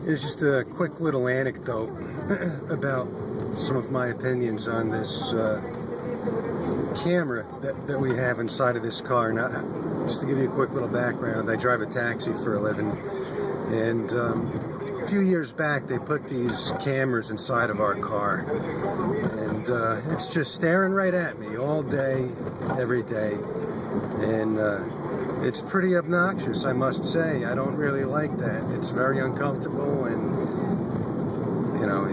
Here's just a quick little anecdote about some of my opinions on this camera that we have inside of this car. Now, just to give you a quick little background, I drive a taxi for a living, and a few years back they put these cameras inside of our car, and it's just staring right at me all day, every day, and it's pretty obnoxious, I must say. I don't really like that. It's very uncomfortable, and, you know,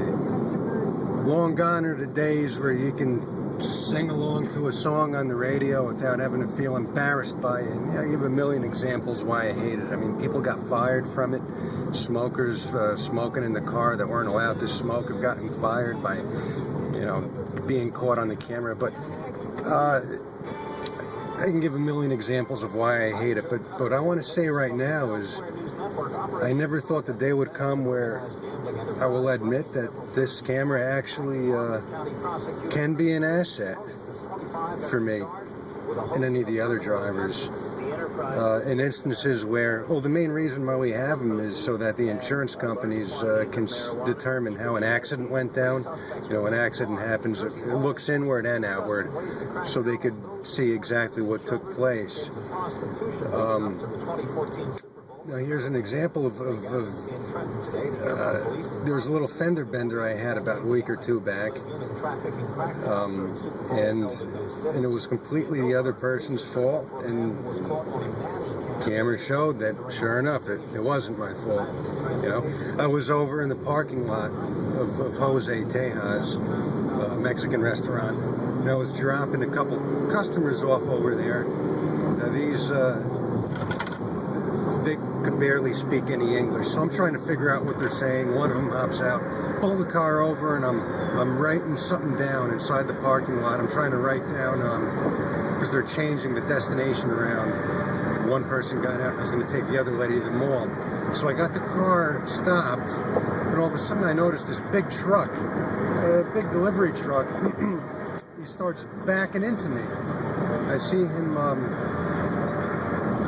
long gone are the days where you can sing along to a song on the radio without having to feel embarrassed by it. And I give a million examples why I hate it. I mean, people got fired from it. Smokers smoking in the car that weren't allowed to smoke have gotten fired by, you know, being caught on the camera. But I can give a million examples of why I hate it, but what I want to say right now is I never thought the day would come where I will admit that this camera actually can be an asset for me and any of the other drivers. In instances where, well, the main reason why we have them is so that the insurance companies can determine how an accident went down. You know, an accident happens, it looks inward and outward, so they could see exactly what took place. Now here's an example of there was a little fender bender I had about a week or two back, and it was completely the other person's fault, and camera showed that sure enough it wasn't my fault. You know, I was over in the parking lot of Jose Tejas Mexican restaurant, and I was dropping a couple customers off over there. Now these they could barely speak any English, so I'm trying to figure out what they're saying. One of them hops out, pull the car over, and I'm writing something down inside the parking lot. I'm trying to write down because they're changing the destination around. One person got out and I was going to take the other lady to the mall. So I got the car stopped, and all of a sudden I noticed this big truck, a big delivery truck. He starts backing into me. I see him.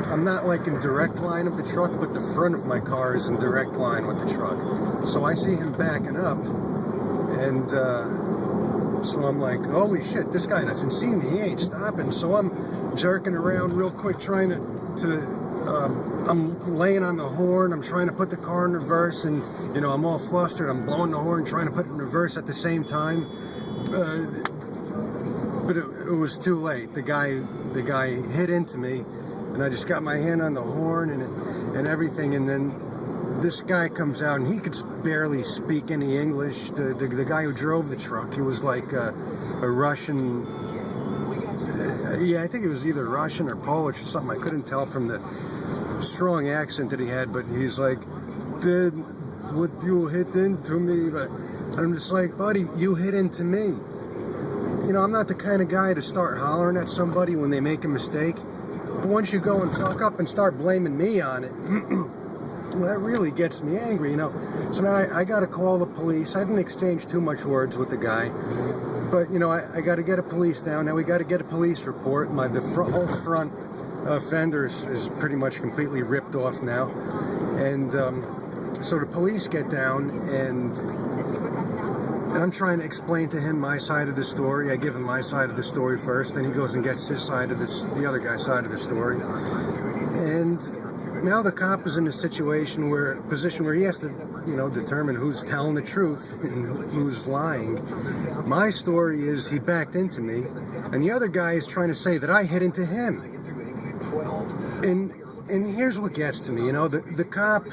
I'm not like in direct line of the truck, but the front of my car is in direct line with the truck. So I see him backing up, and so I'm like, holy shit, this guy doesn't see me, he ain't stopping. So I'm jerking around real quick, trying I'm laying on the horn, I'm trying to put the car in reverse, and, you know, I'm all flustered, I'm blowing the horn, trying to put it in reverse at the same time. But it was too late. The guy hit into me, and I just got my hand on the horn and everything, and then this guy comes out, and he could barely speak any English. The guy who drove the truck, he was like a Russian, yeah, I think it was either Russian or Polish or something. I couldn't tell from the strong accent that he had, but he's like, "Did what you hit into me?" But I'm just like, buddy, you hit into me. You know, I'm not the kind of guy to start hollering at somebody when they make a mistake. But once you go and fuck up and start blaming me on it, well, that really gets me angry, you know. So now I got to call the police. I didn't exchange too much words with the guy, but, you know, I got to get a police down. Now we got to get a police report. The whole front fender is pretty much completely ripped off now. And so the police get down, and I'm trying to explain to him my side of the story. I give him my side of the story first, then he goes and gets his side of the other guy's side of the story. And now the cop is in a position where he has to, you know, determine who's telling the truth and who's lying. My story is he backed into me, and the other guy is trying to say that I hit into him. And here's what gets to me, you know, the cop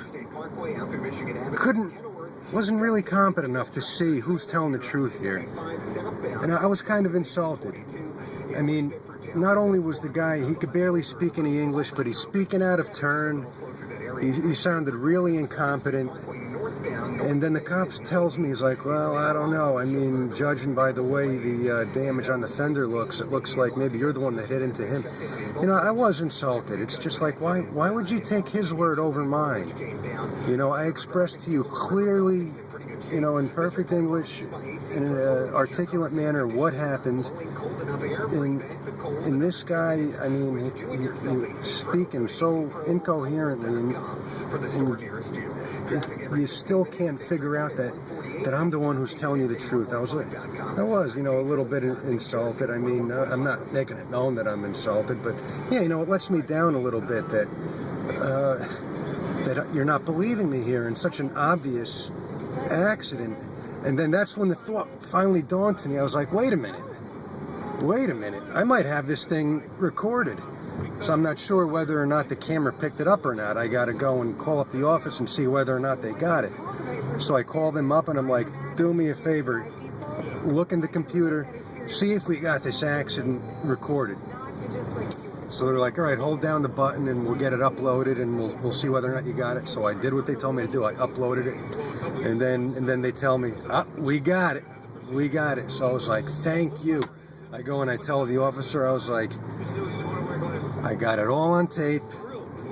wasn't really competent enough to see who's telling the truth here. And I was kind of insulted. I mean, not only was the guy, he could barely speak any English, but he's speaking out of turn. He sounded really incompetent. And then the cops tells me, he's like, well, I don't know. I mean, judging by the way the damage on the fender looks, it looks like maybe you're the one that hit into him. You know, I was insulted. It's just like, why would you take his word over mine? You know, I expressed to you clearly, you know, in perfect English, in an articulate manner, what happened. And this guy, I mean, he speaking so incoherently, and and you still can't figure out that I'm the one who's telling you the truth. I was, you know, a little bit insulted. I mean, I'm not making it known that I'm insulted, but yeah, you know, it lets me down a little bit that that you're not believing me here in such an obvious accident. And then that's when the thought finally dawned to me. I was like, wait a minute, I might have this thing recorded. So I'm not sure whether or not the camera picked it up or not. I got to go and call up the office and see whether or not they got it. So I call them up and I'm like, do me a favor, look in the computer, see if we got this accident recorded. So they're like, all right, hold down the button and we'll get it uploaded and we'll see whether or not you got it. So I did what they told me to do. I uploaded it, and then they tell me, we got it. So I was like, thank you. I go and I tell the officer, I was like, I got it all on tape.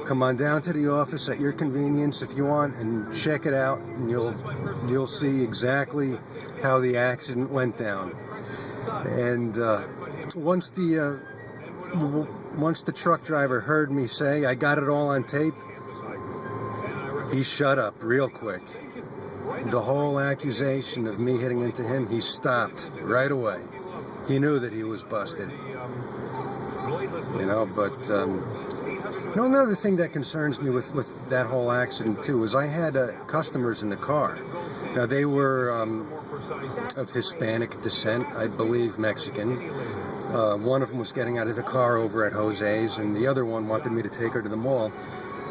Come on down to the office at your convenience if you want and check it out, and you'll see exactly how the accident went down. And once the truck driver heard me say I got it all on tape, he shut up real quick. The whole accusation of me hitting into him, he stopped right away. He knew that he was busted. You know, but you know, another thing that concerns me with that whole accident too is I had customers in the car. Now they were of Hispanic descent, I believe Mexican. One of them was getting out of the car over at Jose's, and the other one wanted me to take her to the mall.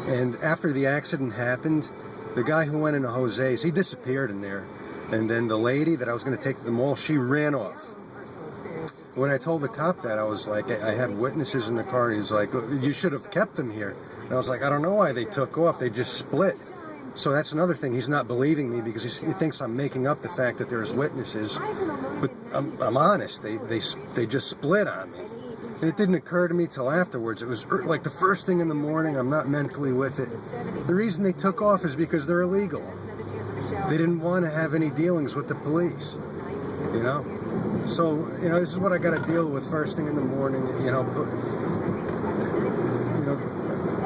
And after the accident happened, the guy who went into Jose's, he disappeared in there. And then the lady that I was going to take to the mall, she ran off. When I told the cop that, I was like, I had witnesses in the car, and he's like, you should have kept them here. And I was like, I don't know why they took off. They just split. So that's another thing. He's not believing me because he thinks I'm making up the fact that there's witnesses. But I'm honest. They just split on me. And it didn't occur to me till afterwards. It was like the first thing in the morning. I'm not mentally with it. The reason they took off is because they're illegal. They didn't want to have any dealings with the police, you know? So, you know, this is what I got to deal with first thing in the morning, you know.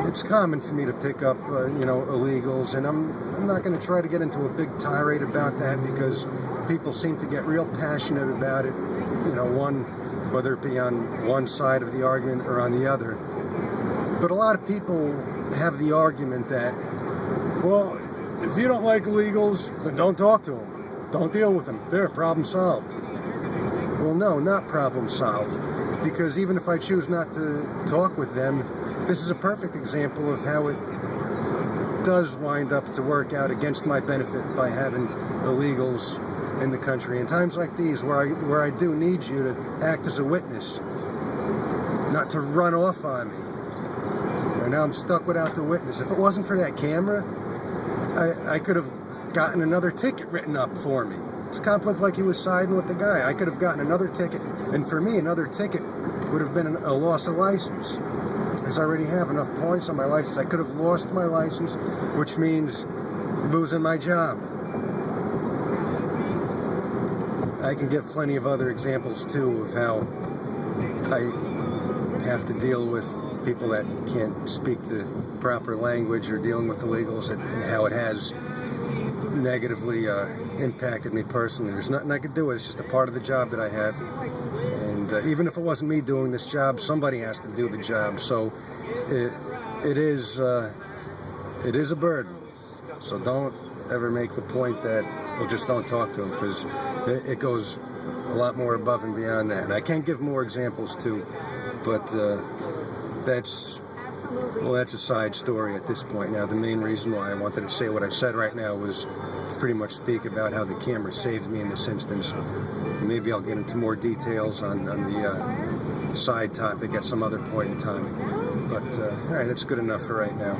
It's common for me to pick up, you know, illegals, and I'm not going to try to get into a big tirade about that because people seem to get real passionate about it, you know, whether it be on one side of the argument or on the other. But a lot of people have the argument that, well, if you don't like illegals, then don't talk to them. Don't deal with them. There, problem solved. Well, no, not problem solved. Because even if I choose not to talk with them, this is a perfect example of how it does wind up to work out against my benefit by having illegals in the country. In times like these, where I do need you to act as a witness, not to run off on me. And now I'm stuck without the witness. If it wasn't for that camera, I could have gotten another ticket written up for me. This cop looked like he was siding with the guy. I could have gotten another ticket, and for me, another ticket would have been a loss of license. Because I already have enough points on my license. I could have lost my license, which means losing my job. I can give plenty of other examples, too, of how I have to deal with people that can't speak the proper language or dealing with illegals, and how it has negatively impacted me personally. There's nothing I could do. It's just a part of the job that I have. And even if it wasn't me doing this job, somebody has to do the job. So it is a burden. So don't ever make the point that, well, just don't talk to them, because it goes a lot more above and beyond that. And I can't give more examples too, but that's a side story at this point. Now, the main reason why I wanted to say what I said right now was to pretty much speak about how the camera saved me in this instance. Maybe I'll get into more details on the side topic at some other point in time. But, all right, that's good enough for right now.